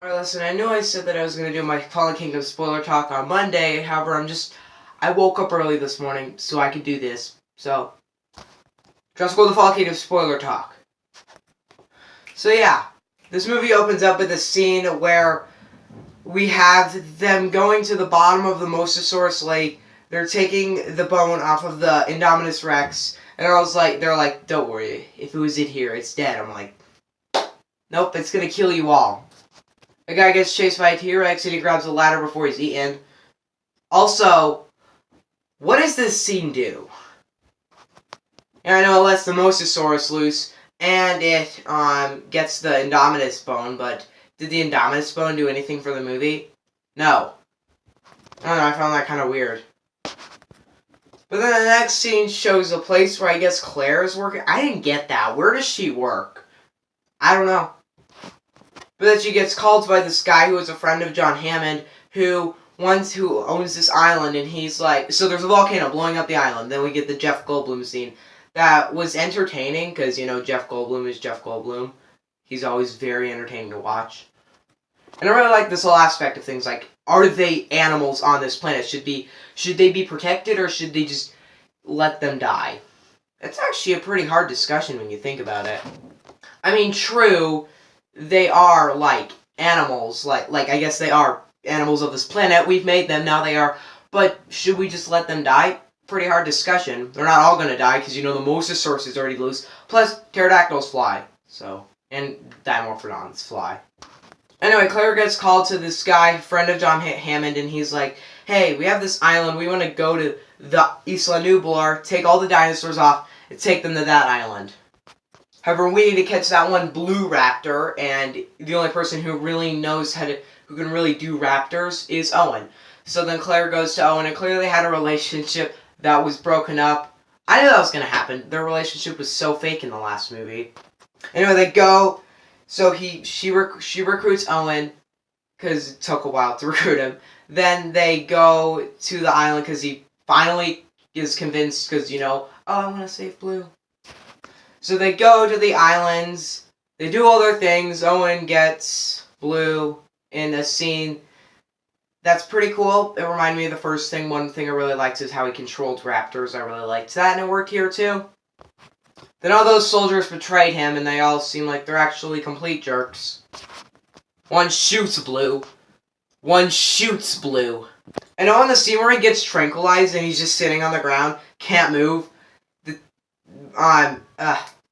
Alright, listen, I know I said that I was going to do my Fallen Kingdom spoiler talk on Monday, however, I woke up early this morning so I could do this. So, Jurassic World: The Fallen Kingdom spoiler talk. So yeah, this movie opens up with a scene where we have them going to the bottom of the Mosasaurus Lake. They're taking the bone off of the Indominus Rex, and they're like, don't worry, if it was in here, it's dead. I'm like, nope, it's gonna kill you all. A guy gets chased by a T-Rex and he grabs a ladder before he's eaten. Also, what does this scene do? And I know it lets the Mosasaurus loose, and it gets the Indominus bone, but did the Indominus bone do anything for the movie? No. I don't know, I found that kind of weird. But then the next scene shows a place where I guess Claire is working. I didn't get that. Where does she work? I don't know. But then she gets called by this guy who is a friend of John Hammond, who owns this island, and he's like, so there's a volcano blowing up the island. Then we get the Jeff Goldblum scene. That was entertaining, because, you know, Jeff Goldblum is Jeff Goldblum. He's always very entertaining to watch. And I really like this whole aspect of things, like, are they animals on this planet? Should they be protected, or should they just let them die? It's actually a pretty hard discussion when you think about it. I mean, true, they are, like, animals, like I guess they are animals of this planet. We've made them, now they are. But should we just let them die? Pretty hard discussion. They're not all gonna die, because, you know, the Mosasaurus is already loose. Plus, pterodactyls fly, so, and dimorphodons fly. Anyway, Claire gets called to this guy, friend of John Hammond, and he's like, hey, we have this island, we want to go to the Isla Nublar, take all the dinosaurs off, and take them to that island. However, we need to catch that one blue raptor, and the only person who really knows who can really do raptors is Owen. So then Claire goes to Owen, and clearly they had a relationship that was broken up. I knew that was going to happen. Their relationship was so fake in the last movie. Anyway, they go, so she recruits Owen, because it took a while to recruit him. Then they go to the island, because he finally is convinced, because, you know, oh, I want to save Blue. So they go to the islands, they do all their things, Owen gets Blue in a scene that's pretty cool. It reminded me of the first thing. One thing I really liked is how he controlled raptors. I really liked that, and it worked here too. Then all those soldiers betrayed him, and they all seem like they're actually complete jerks. One shoots Blue. One shoots Blue. And on the scene where he gets tranquilized and he's just sitting on the ground, can't move, the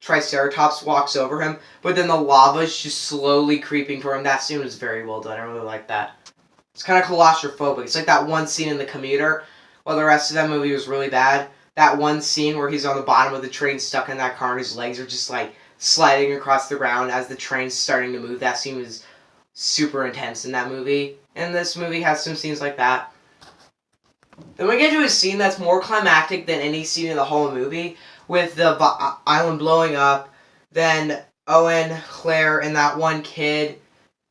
Triceratops walks over him, but then the lava's just slowly creeping toward him. That scene was very well done. I really like that. It's kind of claustrophobic. It's like that one scene in The Commuter, while the rest of that movie was really bad. That one scene where he's on the bottom of the train stuck in that car and his legs are just like sliding across the ground as the train's starting to move. That scene was super intense in that movie. And this movie has some scenes like that. Then we get to a scene that's more climactic than any scene in the whole movie, with the island blowing up, then Owen, Claire, and that one kid.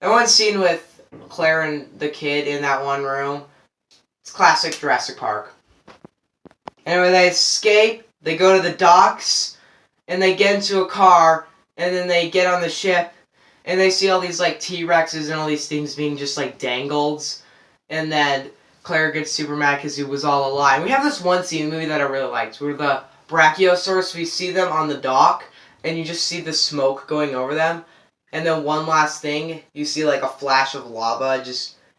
That one scene with Claire and the kid in that one room. It's classic Jurassic Park. Anyway, they escape, they go to the docks, and they get into a car, and then they get on the ship, and they see all these, like, T-Rexes and all these things being just, like, dangled, and then Claire gets super mad because he was all alive. We have this one scene in the movie that I really liked, where the Brachiosaurus, we see them on the dock, and you just see the smoke going over them, and then one last thing, you see, like, a flash of lava,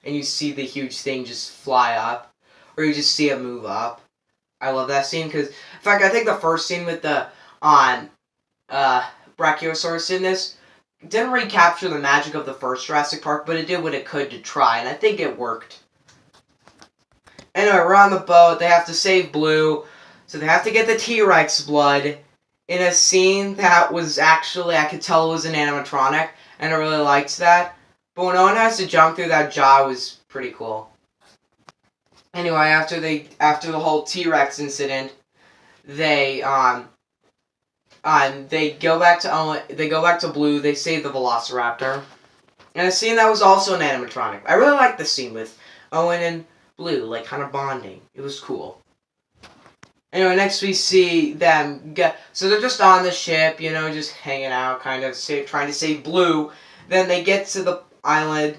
and you see the huge thing just fly up, or you just see it move up. I love that scene, because, in fact, I think the first scene with the, Brachiosaurus in this didn't recapture the magic of the first Jurassic Park, but it did what it could to try, and I think it worked. Anyway, we're on the boat, they have to save Blue, so they have to get the T-Rex blood in a scene that was actually, I could tell it was an animatronic, and I really liked that. But when Owen has to jump through that jaw, it was pretty cool. Anyway, after the whole T-Rex incident, they go back to Owen, they go back to Blue, they save the Velociraptor. And a scene that was also an animatronic. I really liked the scene with Owen and Blue, like, kind of bonding. It was cool. Anyway, next we see them so they're just on the ship, you know, just hanging out, kind of trying to save Blue. Then they get to the island,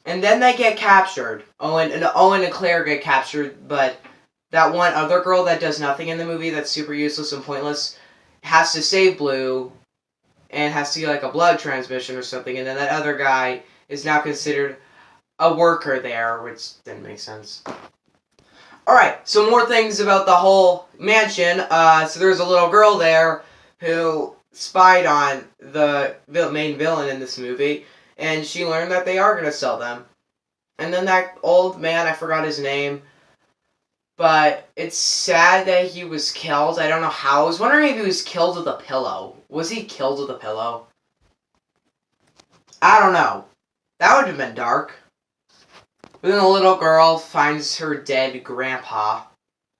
And then they get captured. Owen and Claire get captured, but that one other girl that does nothing in the movie that's super useless and pointless has to save Blue and has to get like a blood transmission or something, and then that other guy is now considered a worker there, which didn't make sense. Alright, so more things about the whole mansion. So there's a little girl there who spied on the main villain in this movie, and she learned that they are going to sell them. And then that old man, I forgot his name, but it's sad that he was killed. I don't know how. I was wondering if he was killed with a pillow. Was he killed with a pillow? I don't know. That would have been dark. But then the little girl finds her dead grandpa.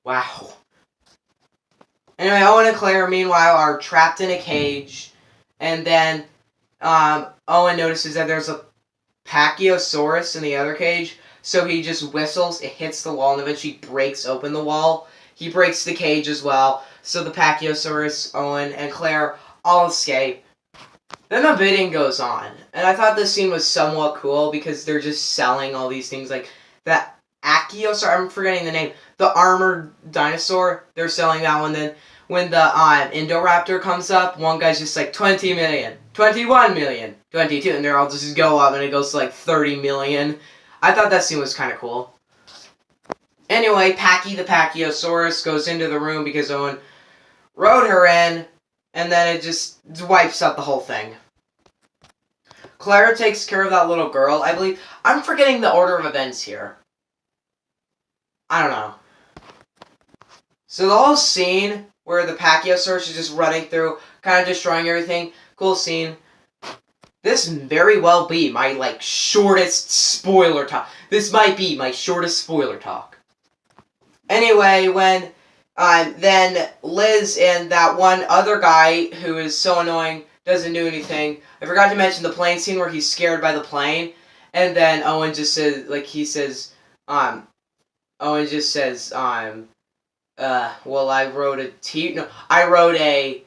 Wow. Anyway, Owen and Claire, meanwhile, are trapped in a cage. And then Owen notices that there's a Pachyosaurus in the other cage. So he just whistles, it hits the wall, and eventually breaks open the wall. He breaks the cage as well. So the Pachyosaurus, Owen, and Claire all escape. Then the bidding goes on. And I thought this scene was somewhat cool because they're just selling all these things. Like that Achiosaur, I'm forgetting the name. The armored dinosaur, they're selling that one. Then when the Indoraptor comes up, one guy's just like 20 million, 21 million, 22. And they're all just go up and it goes to like 30 million. I thought that scene was kind of cool. Anyway, Packy the Pachyosaurus goes into the room because Owen rode her in. And then it just wipes out the whole thing. Claire takes care of that little girl, I believe. I'm forgetting the order of events here. I don't know. So the whole scene where the Pachyosaurus is just running through, kind of destroying everything. Cool scene. This very well be my, shortest spoiler talk. This might be my shortest spoiler talk. Anyway, when then Liz and that one other guy who is so annoying doesn't do anything. I forgot to mention the plane scene where he's scared by the plane. And then Owen just says, Owen just says, well, I rode a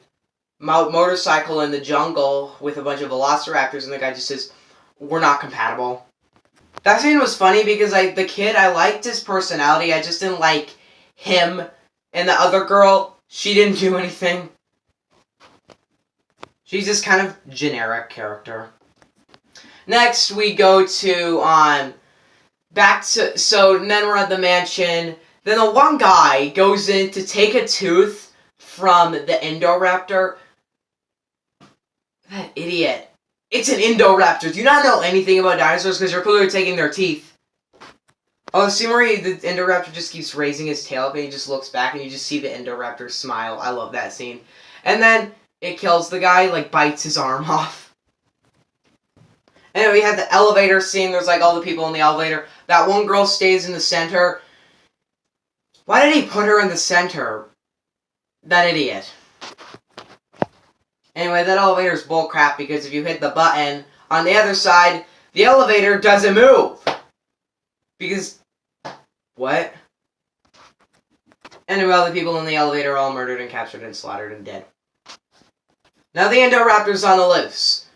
motorcycle in the jungle with a bunch of velociraptors, and the guy just says, we're not compatible. That scene was funny because I liked his personality, I just didn't like him. And the other girl, she didn't do anything. She's just kind of generic character. Next, we go to, so then we're at the mansion. Then the one guy goes in to take a tooth from the Indoraptor. That idiot. It's an Indoraptor. Do you not know anything about dinosaurs? Because you're clearly taking their teeth. Oh, the scene where the Indoraptor just keeps raising his tail up and he just looks back and you just see the Indoraptor smile. I love that scene. And then it kills the guy, bites his arm off. Anyway, we had the elevator scene. There's all the people in the elevator. That one girl stays in the center. Why did he put her in the center? That idiot. Anyway, that elevator's bullcrap because if you hit the button on the other side, the elevator doesn't move. Because, what? Anyway, all the people in the elevator are all murdered and captured and slaughtered and dead. Now the Indoraptor's on the loose.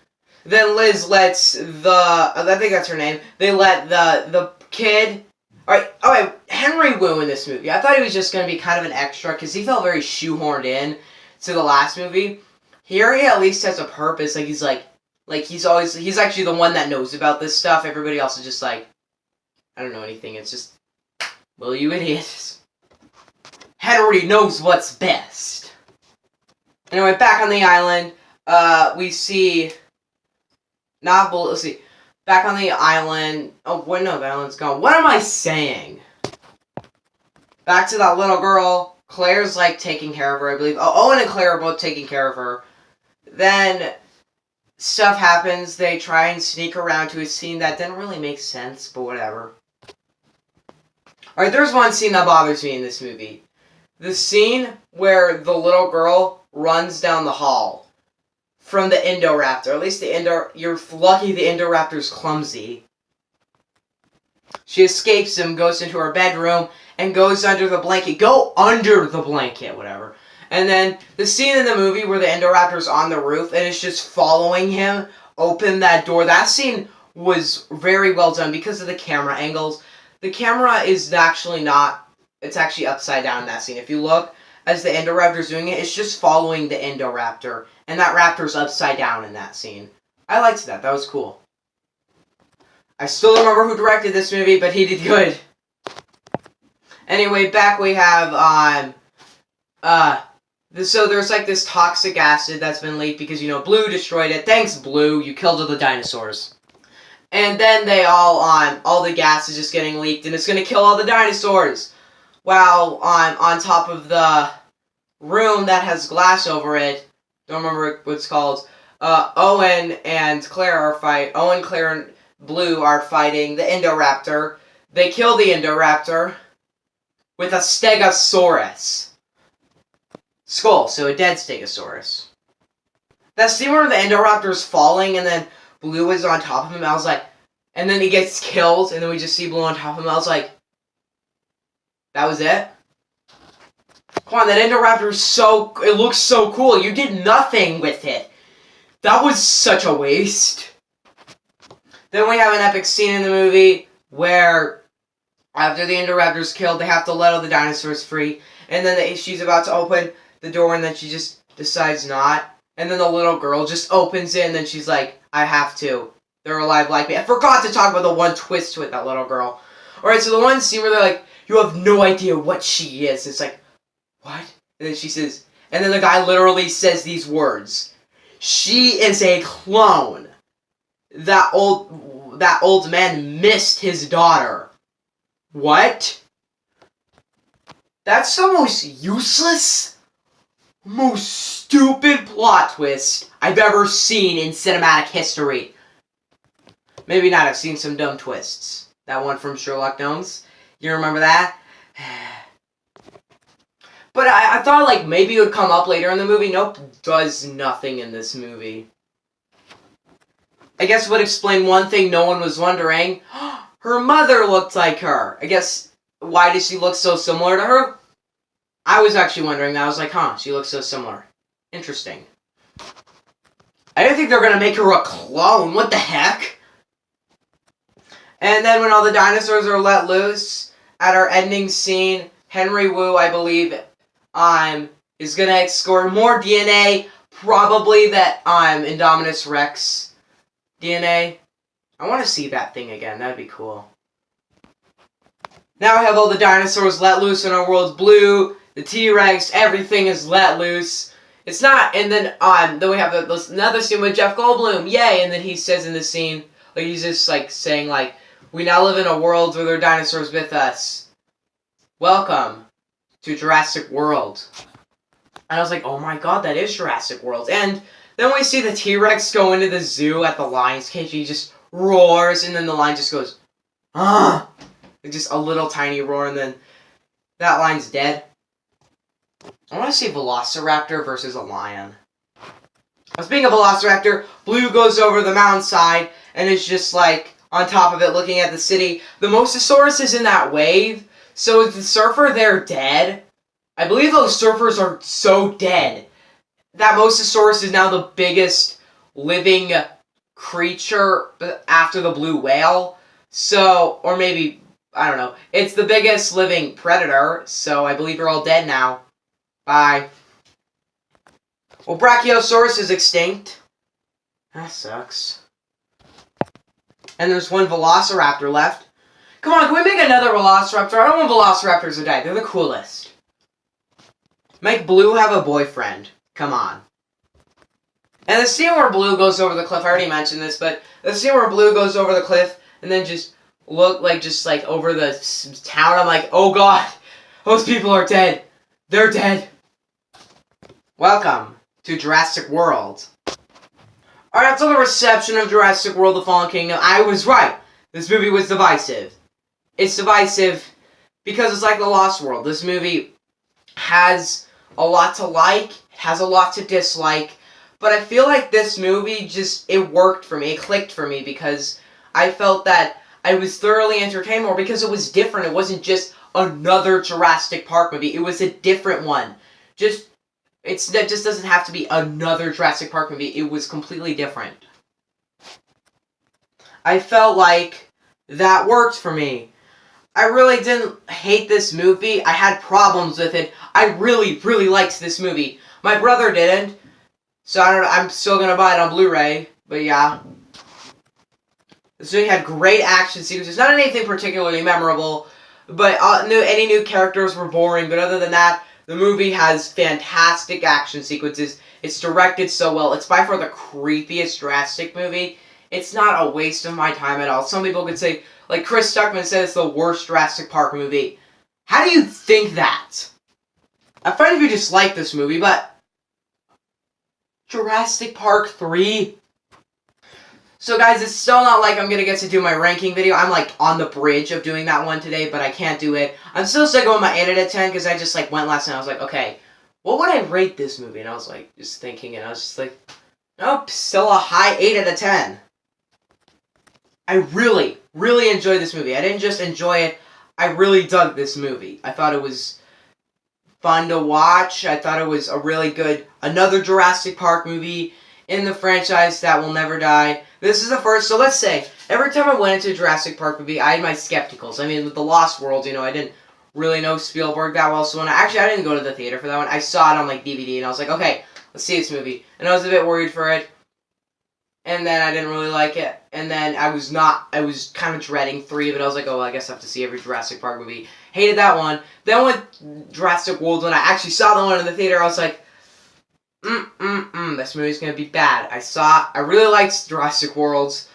Then Liz lets I think that's her name, they let the kid, alright, Henry Wu in this movie. I thought he was just going to be kind of an extra because he felt very shoehorned in to the last movie. Here he at least has a purpose, he's actually the one that knows about this stuff. Everybody else is just I don't know anything. It's just, well, you idiots. Henry knows what's best. Anyway, back on the island, we see, let's see, back on the island, oh, wait, no, the island's gone. What am I saying? Back to that little girl. Claire's, taking care of her, I believe. Oh, Owen and Claire are both taking care of her. Then stuff happens. They try and sneak around to a scene that didn't really make sense, but whatever. Alright, there's one scene that bothers me in this movie. The scene where the little girl runs down the hall from the Indoraptor. At least you're lucky the Indoraptor's clumsy. She escapes him, goes into her bedroom, and goes under the blanket. Go under the blanket, whatever. And then the scene in the movie where the Indoraptor's on the roof and it's just following him open that door. That scene was very well done because of the camera angles. The camera is actually not, it's actually upside down in that scene. If you look, as the Indoraptor's doing it, it's just following the Indoraptor, and that raptor's upside down in that scene. I liked that. That was cool. I still don't remember who directed this movie, but he did good. Anyway, back we have, so there's like this toxic acid that's been leaked because, you know, Blue destroyed it. Thanks, Blue. You killed all the dinosaurs. And then they all the gas is just getting leaked, and it's gonna kill all the dinosaurs. While on top of the room that has glass over it, don't remember what it's called, Owen, Claire, and Blue are fighting the Indoraptor. They kill the Indoraptor with a Stegosaurus skull, so a dead Stegosaurus. That scene where the Indoraptor's falling and then Blue is on top of him, I was like, and then he gets killed, and then we just see Blue on top of him, I was like, that was it? Come on, that Indoraptor's it looks so cool, you did nothing with it. That was such a waste. Then we have an epic scene in the movie where after the Indoraptor's killed, they have to let all the dinosaurs free, and then she's about to open the door, and then she just decides not. And then the little girl just opens it, and then she's like, I have to. They're alive like me. I forgot to talk about the one twist to it, that little girl. Alright, so the one scene where they're like, you have no idea what she is. It's like, what? And then she says, and then the guy literally says these words. She is a clone. That old man missed his daughter. What? That's the most useless, most stupid plot twist I've ever seen in cinematic history. Maybe not, I've seen some dumb twists. That one from Sherlock Gnomes. You remember that? But I thought like maybe it would come up later in the movie. Nope, does nothing in this movie. I guess it would explain one thing no one was wondering. Her mother looked like her. I guess, why does she look so similar to her? I was actually wondering that. I was like, huh, she looks so similar. Interesting. I didn't think they were going to make her a clone. What the heck? And then when all the dinosaurs are let loose, at our ending scene, Henry Wu, I believe, is going to score more DNA. Probably that Indominus Rex DNA. I want to see that thing again. That'd be cool. Now we have all the dinosaurs let loose in our world. Blue, the T-Rex, everything is let loose. It's not, and then we have another scene with Jeff Goldblum. Yay! And then he says in the scene, like he's just like saying like, we now live in a world where there are dinosaurs with us. Welcome to Jurassic World. And I was like, oh my god, that is Jurassic World. And then we see the T-Rex go into the zoo at the lion's cage. He just roars, and then the lion just goes, ah! Just a little tiny roar, and then that lion's dead. I want to see Velociraptor versus a lion. Speaking of Velociraptor, Blue goes over the mountainside, and is just like, on top of it, looking at the city. The Mosasaurus is in that wave, so is the surfer there dead? I believe those surfers are so dead. That Mosasaurus is now the biggest living creature after the blue whale. So, or maybe, I don't know. It's the biggest living predator, so I believe you're all dead now. Bye. Well, Brachiosaurus is extinct. That sucks. And there's one Velociraptor left. Come on, can we make another Velociraptor? I don't want Velociraptors to die. They're the coolest. Make Blue have a boyfriend. Come on. And the scene where Blue goes over the cliff, I already mentioned this, but the scene where Blue goes over the cliff and then just just over the town, I'm like, oh god, those people are dead. They're dead. Welcome to Jurassic World. Alright, after the reception of Jurassic World: The Fallen Kingdom, I was right. This movie was divisive. It's divisive because it's like The Lost World. This movie has a lot to like, it has a lot to dislike, but I feel like this movie it worked for me, it clicked for me, because I felt that I was thoroughly entertained more because it was different. It wasn't just another Jurassic Park movie, it was a different one. That just doesn't have to be another Jurassic Park movie, it was completely different. I felt like that worked for me. I really didn't hate this movie. I had problems with it. I really, really liked this movie. My brother didn't, so I don't know, I'm still gonna buy it on Blu-ray, but yeah. This movie had great action sequences, not anything particularly memorable, but any new characters were boring, but other than that, the movie has fantastic action sequences. It's directed so well. It's by far the creepiest Jurassic movie. It's not a waste of my time at all. Some people could say, like Chris Stuckman said, it's the worst Jurassic Park movie. How do you think that? I'm fine if you dislike this movie, but Jurassic Park 3? So guys, it's still not like I'm gonna get to do my ranking video. I'm like on the bridge of doing that one today, but I can't do it. I'm still going with my 8 out of 10 because I just like went last night. I was like, okay, what would I rate this movie? And I was like, just thinking, and I was just like, nope, still a high 8 out of 10. I really, really enjoyed this movie. I didn't just enjoy it, I really dug this movie. I thought it was fun to watch. I thought it was a really good, another Jurassic Park movie in the franchise that will never die. This is the first, so let's say, every time I went into a Jurassic Park movie, I had my skepticals. I mean, with The Lost World, I didn't really know Spielberg that well, so when I didn't go to the theater for that one. I saw it on, like, DVD, and I was like, okay, let's see this movie. And I was a bit worried for it, and then I didn't really like it, and then I was kind of dreading 3 of it. I was like, oh, well, I guess I have to see every Jurassic Park movie. Hated that one. Then with Jurassic World, when I actually saw the one in the theater, I was like, this movie's gonna be bad. I really liked Jurassic Worlds,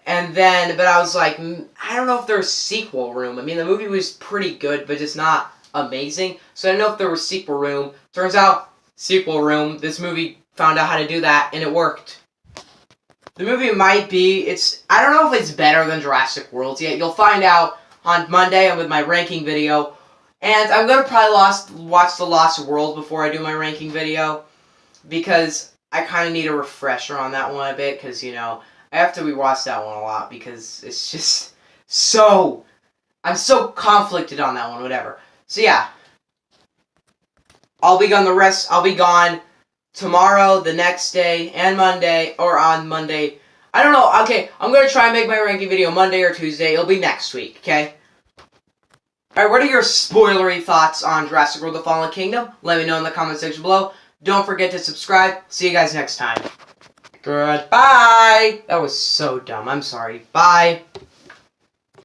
and then, but I was like, I don't know if there's sequel room. I mean, the movie was pretty good, but just not amazing, so I don't know if there was sequel room. Turns out, sequel room, this movie found out how to do that, and it worked. The movie might be, I don't know if it's better than Jurassic World yet. You'll find out on Monday with my ranking video, and I'm gonna probably watch The Lost World before I do my ranking video, because I kind of need a refresher on that one a bit, because, I have to rewatch that one a lot, because it's just I'm so conflicted on that one, whatever. So yeah, I'll be gone tomorrow, the next day, and Monday, or on Monday. I don't know, okay, I'm going to try and make my ranking video Monday or Tuesday. It'll be next week, okay? Alright, what are your spoilery thoughts on Jurassic World: The Fallen Kingdom? Let me know in the comment section below. Don't forget to subscribe. See you guys next time. Goodbye! That was so dumb. I'm sorry. Bye!